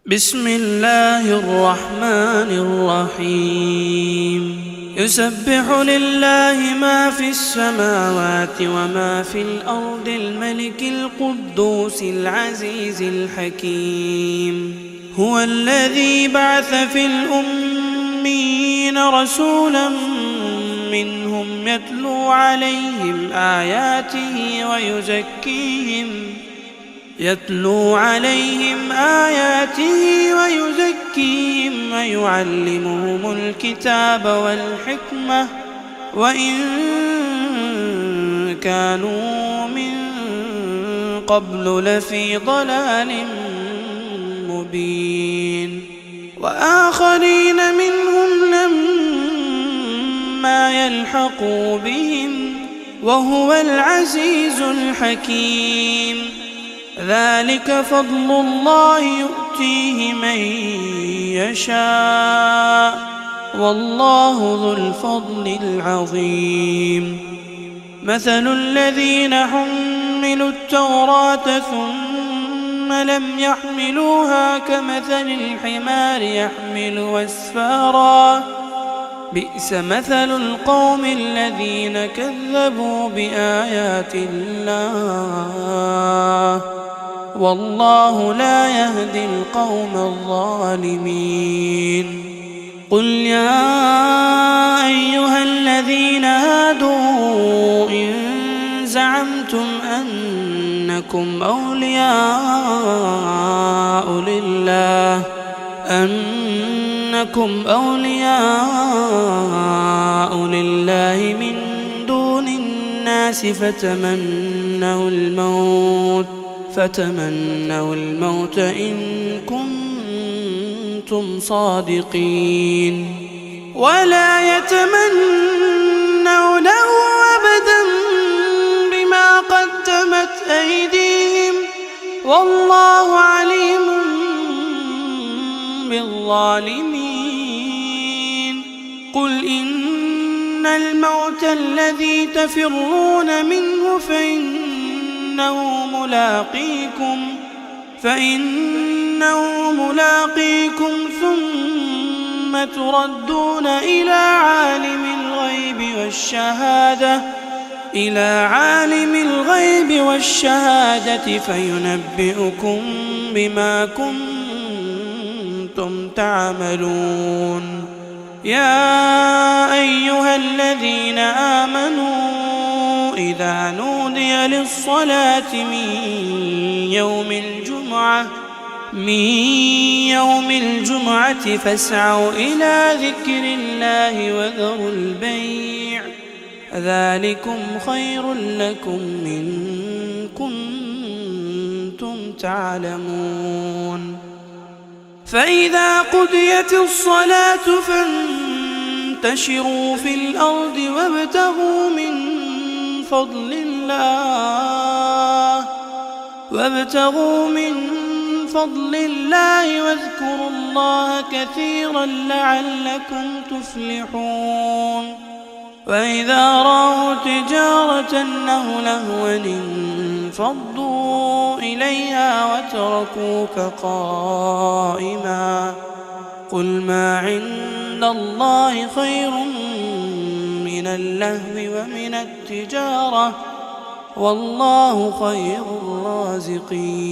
بسم الله الرحمن الرحيم يسبح لله ما في السماوات وما في الأرض الملك القدوس العزيز الحكيم هو الذي بعث في الأميين رسولا منهم يتلو عليهم آياته ويزكيهم ويعلمهم الكتاب والحكمة وإن كانوا من قبل لفي ضلال مبين وآخرين منهم لما يلحقوا بهم وهو العزيز الحكيم ذلك فضل الله يؤتيه من يشاء والله ذو الفضل العظيم مثل الذين حملوا التوراة ثم لم يحملوها كمثل الحمار يحمل أسفارا بئس مثل القوم الذين كذبوا بآيات الله والله لا يهدي القوم الظالمين قل يا أيها الذين هادوا إن زعمتم أنكم أولياء لله من دون الناس فتمنوا الموت إن كنتم صادقين ولا يتمنونه أبدا بما قدمت أيديهم والله عليم بالظالمين قل إن الموت الذي تفرون منه فإنه ملاقيكم ثم تردون إلى عالم الغيب والشهادة فينبئكم بما كنتم تعملون يا أيها الذين آمنوا إذا نودي للصلاة من يوم الجمعة فاسعوا إلى ذكر الله وذروا البيع ذلكم خير لكم إن كنتم تعلمون فإذا قضيت الصلاة فانتشروا في الأرض وابتغوا من فضل الله واذكروا الله كثيرا لعلكم تفلحون وإذا رأوا تجارة أو لهوا انفضوا إليها وتركوك قائما قل ما عند الله خير من اللهو ومن التجارة والله خير الرازقين